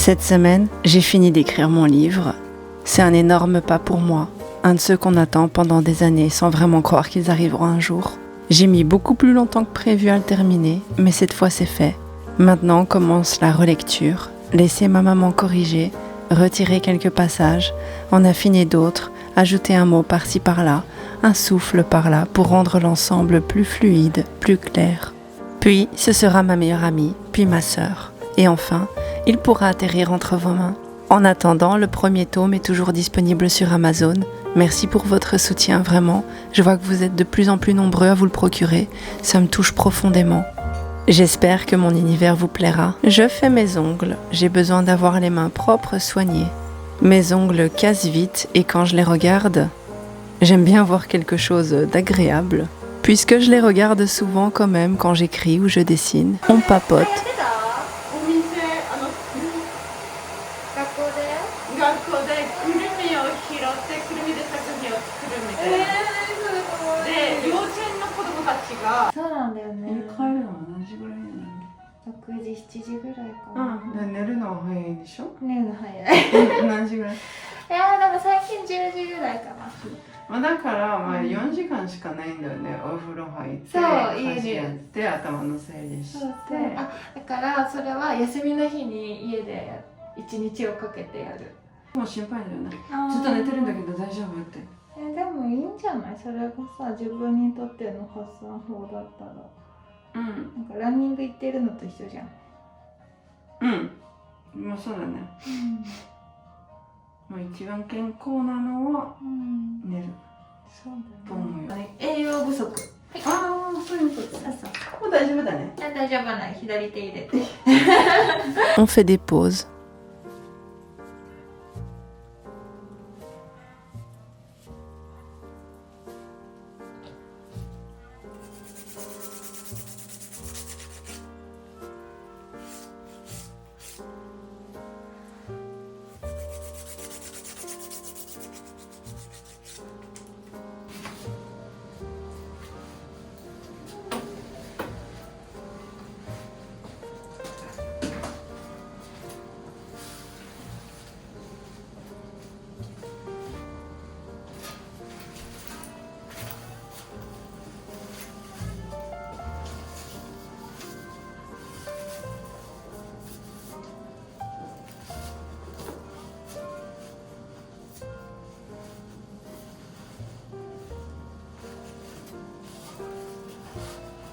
Cette semaine, j'ai fini d'écrire mon livre. C'est un énorme pas pour moi, un de ceux qu'on attend pendant des années sans vraiment croire qu'ils arriveront un jour. J'ai mis beaucoup plus longtemps que prévu à le terminer, mais cette fois c'est fait. Maintenant commence la relecture, laisser ma maman corriger, retirer quelques passages, en affiner d'autres, ajouter un mot par-ci par-là, un souffle par-là pour rendre l'ensemble plus fluide, plus clair. Puis ce sera ma meilleure amie, puis ma sœur. Et enfin, il pourra atterrir entre vos mains. En attendant, le premier tome est toujours disponible sur Amazon. Merci pour votre soutien, vraiment. Je vois que vous êtes de plus en plus nombreux à vous le procurer. Ça me touche profondément. J'espère que mon univers vous plaira. Je fais mes ongles. J'ai besoin d'avoir les mains propres, soignées. Mes ongles cassent vite et quand je les regarde, j'aime bien voir quelque chose d'agréable. Puisque je les regarde souvent quand même quand j'écris ou je dessine. On papote. On fait des pauses.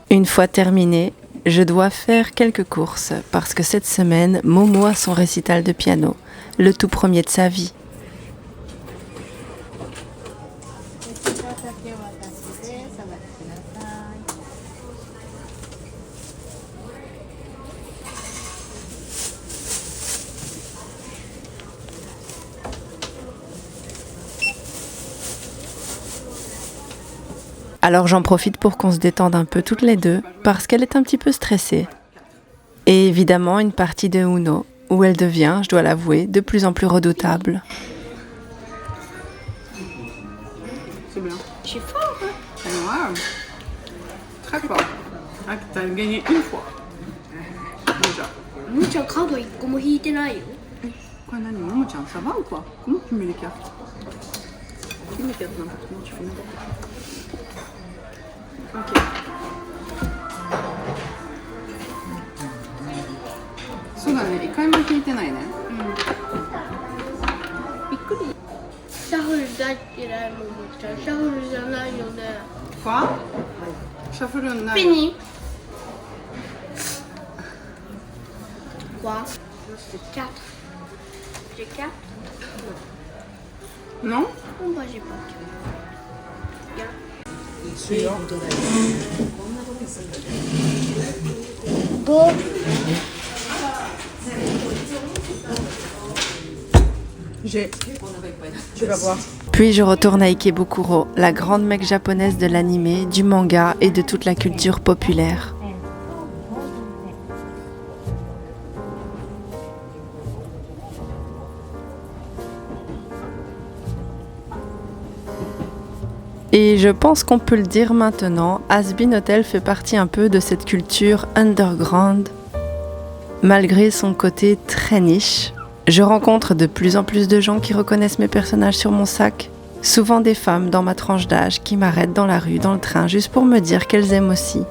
Une fois terminé, je dois faire quelques courses parce que cette semaine, Momo a son récital de piano, le tout premier de sa vie. Alors j'en profite pour qu'on se détende un peu toutes les deux, parce qu'elle est un petit peu stressée. Et évidemment une partie de Uno, où elle devient, je dois l'avouer, de plus en plus redoutable. C'est bien. Je suis fort, hein? Wow. Très fort. Ah, t'as gagné une fois. Déjà. Momo-chan, carte 1個も引いてないよ。これ何ももちゃん、ça va ou quoi? Comment tu mets les cartes? Tu mets les cartes n'importe comment, tu fais n'importe quoi. Ok. そうだね、一回も引いてないね。びっくり。シャッフル大嫌い、ももちゃん。シャッフルじゃないよね。Quoi? シャッフルない。Fini. Quoi? C'est 4. J'ai 4? Non? Bon bah j'ai pas 4. Bien. Tu vas voir. Puis je retourne à Ikebukuro, la grande mecque japonaise de l'anime, du manga et de toute la culture populaire. Et je pense qu'on peut le dire maintenant, Hazbin Hotel fait partie un peu de cette culture underground, malgré son côté très niche. Je rencontre de plus en plus de gens qui reconnaissent mes personnages sur mon sac. Souvent des femmes dans ma tranche d'âge qui m'arrêtent dans la rue, dans le train, juste pour me dire qu'elles aiment aussi.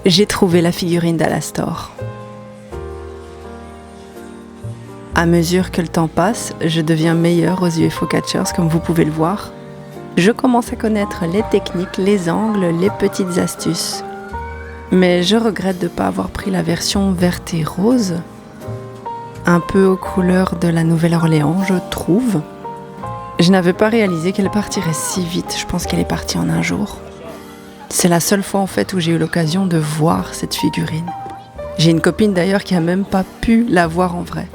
J'ai trouvé la figurine d'Alastor. À mesure que le temps passe, je deviens meilleure aux UFO Catchers, comme vous pouvez le voir. Je commence à connaître les techniques, les angles, les petites astuces. Mais je regrette de ne pas avoir pris la version verte et rose, un peu aux couleurs de la Nouvelle-Orléans, je trouve. Je n'avais pas réalisé qu'elle partirait si vite, je pense qu'elle est partie en un jour. C'est la seule fois en fait où j'ai eu l'occasion de voir cette figurine. J'ai une copine d'ailleurs qui a même pas pu la voir en vrai.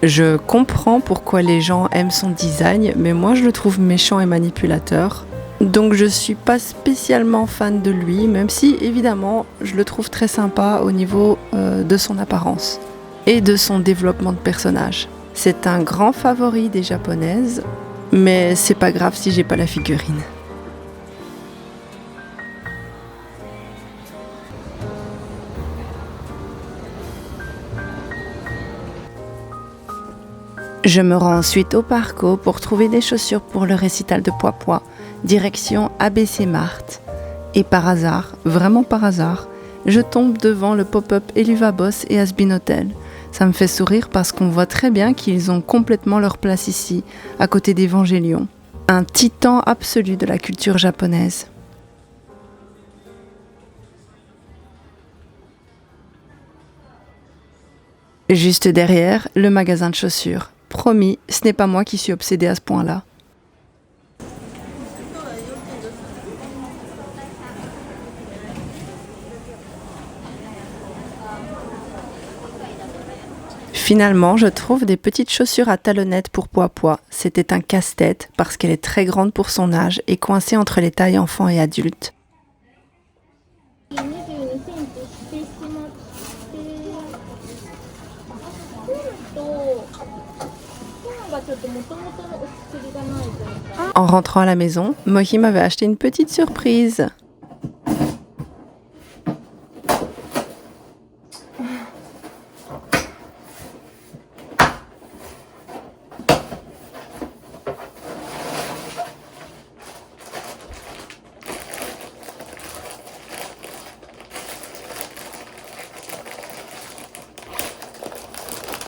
Je comprends pourquoi les gens aiment son design, mais moi je le trouve méchant et manipulateur. Donc je suis pas spécialement fan de lui, même si évidemment je le trouve très sympa au niveau de son apparence et de son développement de personnage. C'est un grand favori des japonaises, mais c'est pas grave si j'ai pas la figurine. Je me rends ensuite au Parco pour trouver des chaussures pour le récital de Poipois, direction ABC Mart. Et par hasard, vraiment par hasard, je tombe devant le pop-up Eluva Boss et Has Been Hotel. Ça me fait sourire parce qu'on voit très bien qu'ils ont complètement leur place ici, à côté d'Evangelion. Un titan absolu de la culture japonaise. Juste derrière, le magasin de chaussures. Promis, ce n'est pas moi qui suis obsédée à ce point-là. Finalement, je trouve des petites chaussures à talonnettes pour Poipois. C'était un casse-tête parce qu'elle est très grande pour son âge et coincée entre les tailles enfants et adultes. En rentrant à la maison, Mohi m'avait acheté une petite surprise.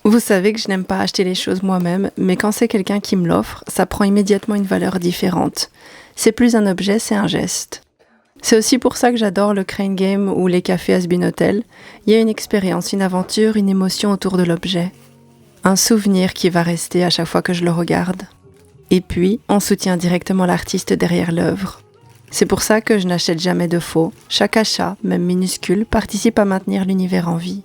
Vous savez que je n'aime pas acheter les choses moi-même, mais quand c'est quelqu'un qui me l'offre, ça prend immédiatement une valeur différente. C'est plus un objet, c'est un geste. C'est aussi pour ça que j'adore le Crane Game ou les cafés Has Been Hotel. Il y a une expérience, une aventure, une émotion autour de l'objet. Un souvenir qui va rester à chaque fois que je le regarde. Et puis, on soutient directement l'artiste derrière l'œuvre. C'est pour ça que je n'achète jamais de faux. Chaque achat, même minuscule, participe à maintenir l'univers en vie.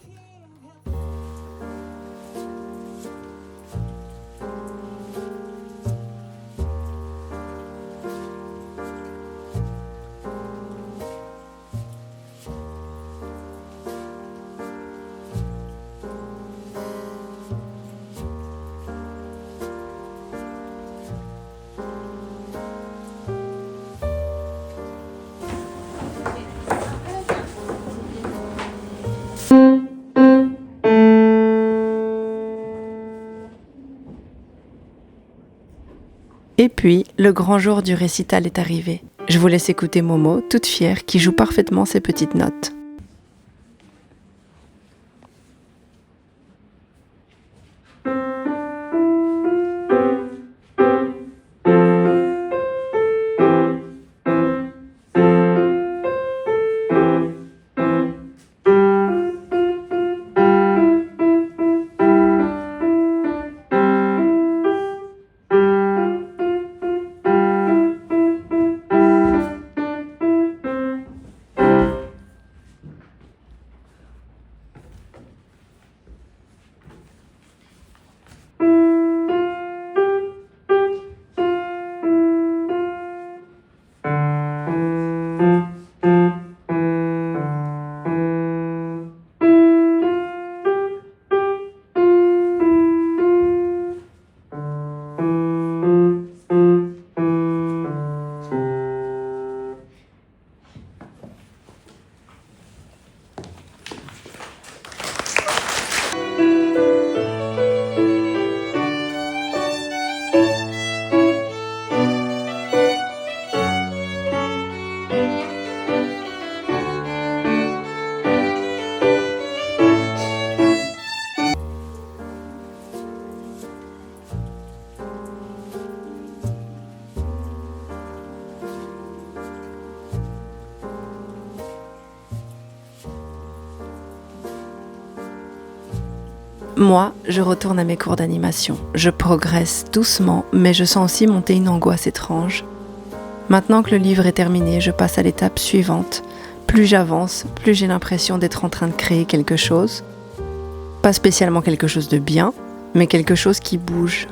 Et puis, le grand jour du récital est arrivé. Je vous laisse écouter Momo, toute fière, qui joue parfaitement ses petites notes. Moi, je retourne à mes cours d'animation. Je progresse doucement, mais je sens aussi monter une angoisse étrange. Maintenant que le livre est terminé, je passe à l'étape suivante. Plus j'avance, plus j'ai l'impression d'être en train de créer quelque chose. Pas spécialement quelque chose de bien, mais quelque chose qui bouge,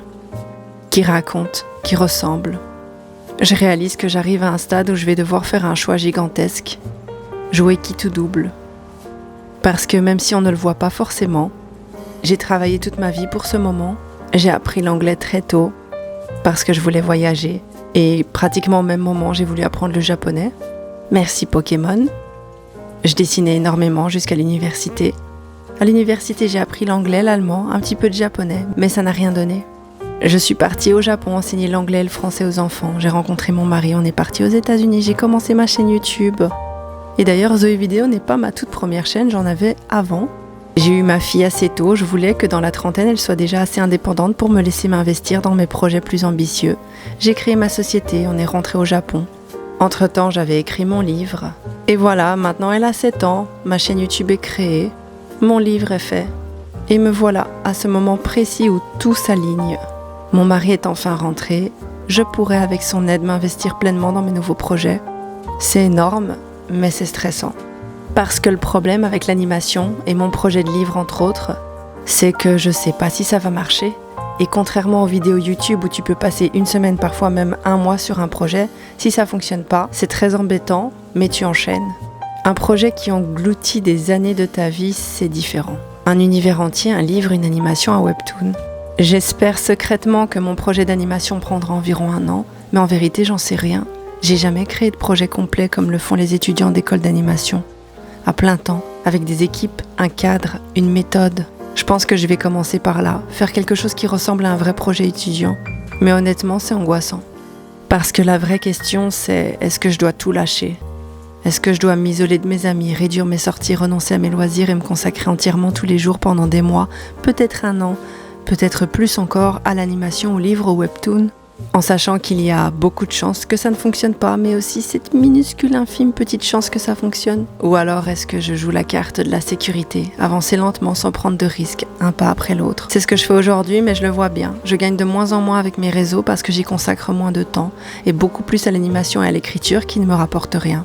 qui raconte, qui ressemble. Je réalise que j'arrive à un stade où je vais devoir faire un choix gigantesque. Jouer qui tout double. Parce que même si on ne le voit pas forcément, j'ai travaillé toute ma vie pour ce moment. J'ai appris l'anglais très tôt parce que je voulais voyager. Et pratiquement au même moment, j'ai voulu apprendre le japonais. Merci Pokémon. Je dessinais énormément jusqu'à l'université. À l'université, j'ai appris l'anglais, l'allemand, un petit peu de japonais, mais ça n'a rien donné. Je suis partie au Japon enseigner l'anglais et le français aux enfants. J'ai rencontré mon mari, on est parti aux États-Unis. J'ai commencé ma chaîne YouTube. Et d'ailleurs, Zoé Vidéo n'est pas ma toute première chaîne, j'en avais avant. J'ai eu ma fille assez tôt, je voulais que dans la trentaine, elle soit déjà assez indépendante pour me laisser m'investir dans mes projets plus ambitieux. J'ai créé ma société, on est rentré au Japon. Entre-temps, j'avais écrit mon livre. Et voilà, maintenant elle a 7 ans, ma chaîne YouTube est créée, mon livre est fait. Et me voilà, à ce moment précis où tout s'aligne. Mon mari est enfin rentré, je pourrais avec son aide m'investir pleinement dans mes nouveaux projets. C'est énorme, mais c'est stressant. Parce que le problème avec l'animation, et mon projet de livre entre autres, c'est que je sais pas si ça va marcher. Et contrairement aux vidéos YouTube où tu peux passer une semaine, parfois même un mois sur un projet, si ça fonctionne pas, c'est très embêtant, mais tu enchaînes. Un projet qui engloutit des années de ta vie, c'est différent. Un univers entier, un livre, une animation, un webtoon. J'espère secrètement que mon projet d'animation prendra environ 1 an, mais en vérité, j'en sais rien. J'ai jamais créé de projet complet comme le font les étudiants d'école d'animation. À plein temps, avec des équipes, un cadre, une méthode. Je pense que je vais commencer par là, faire quelque chose qui ressemble à un vrai projet étudiant. Mais honnêtement, c'est angoissant. Parce que la vraie question, c'est est-ce que je dois tout lâcher ? Est-ce que je dois m'isoler de mes amis, réduire mes sorties, renoncer à mes loisirs et me consacrer entièrement tous les jours pendant des mois, peut-être 1 an, peut-être plus encore à l'animation, au livre, au webtoon ? En sachant qu'il y a beaucoup de chances que ça ne fonctionne pas, mais aussi cette minuscule, infime petite chance que ça fonctionne. Ou alors est-ce que je joue la carte de la sécurité, avancer lentement sans prendre de risques, un pas après l'autre. C'est ce que je fais aujourd'hui, mais je le vois bien. Je gagne de moins en moins avec mes réseaux parce que j'y consacre moins de temps, et beaucoup plus à l'animation et à l'écriture qui ne me rapportent rien.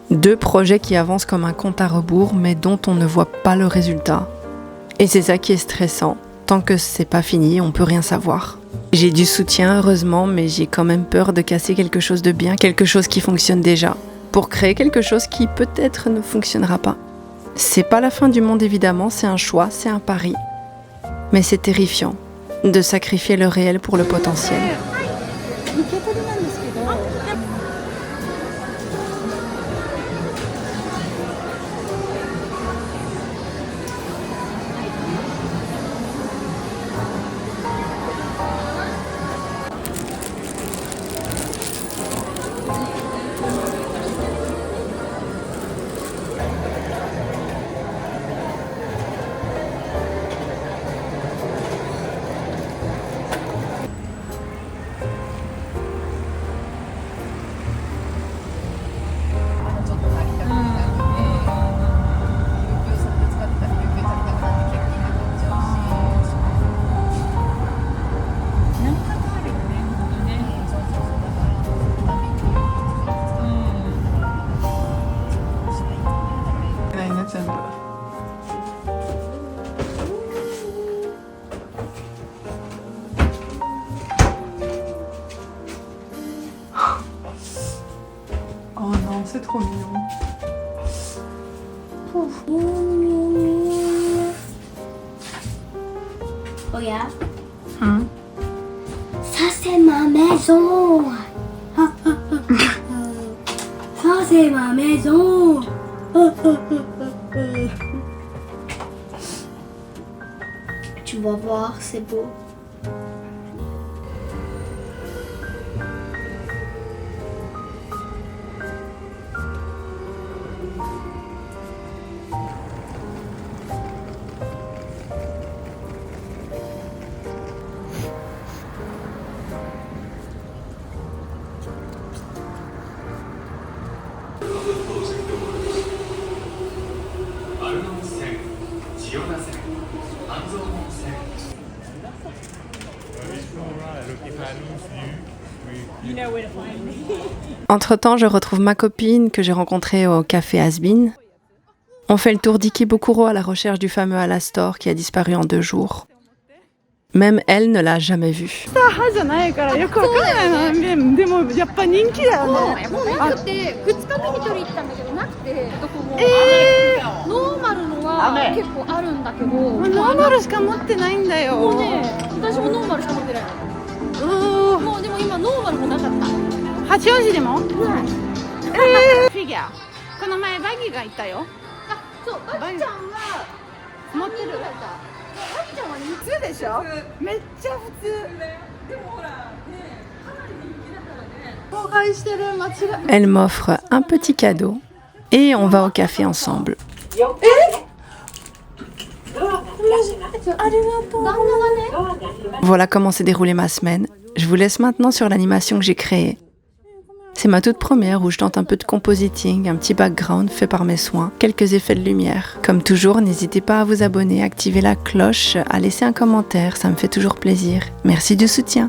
2 projets qui avancent comme un compte à rebours, mais dont on ne voit pas le résultat. Et c'est ça qui est stressant. Tant que c'est pas fini, on peut rien savoir. J'ai du soutien, heureusement, mais j'ai quand même peur de casser quelque chose de bien, quelque chose qui fonctionne déjà, pour créer quelque chose qui peut-être ne fonctionnera pas. C'est pas la fin du monde évidemment, c'est un choix, c'est un pari. Mais c'est terrifiant de sacrifier le réel pour le potentiel. Oh non, c'est trop mignon. Regarde. Hum. Ça, c'est ma maison. Ça, c'est ma maison. Tu vas voir, c'est beau. Entre-temps, je retrouve ma copine que j'ai rencontrée au café Has-Been. On fait le tour d'Ikebukuro à la recherche du fameux Alastor qui a disparu en 2 jours. Même elle ne l'a jamais vu. 歯じゃないからよくわかんないな。でもやっぱ人気だよね。だって2日目に取り行ったんだけどなくてどこも、ノーマルのは結構あるんだけど、ノーマルしか持ってないんだよ。もうね、私もノーマルしか持ってないの。もうでも今ノーマルもなかった。八王子でも？ない。フィギュア。この前バギーがいたよ。あ、そう、バギちゃんは持ってる。バギちゃんは2普通でしょ？めっちゃ普通。でもほらね、かなり人気だからね。公開してる間違い。 Elle m'offre un petit cadeau et on va au café ensemble. Voilà comment s'est déroulée ma semaine. Je vous laisse maintenant sur l'animation que j'ai créée. C'est ma toute première où je tente un peu de compositing, un petit background fait par mes soins, quelques effets de lumière. Comme toujours, n'hésitez pas à vous abonner, à activer la cloche, à laisser un commentaire, ça me fait toujours plaisir. Merci du soutien.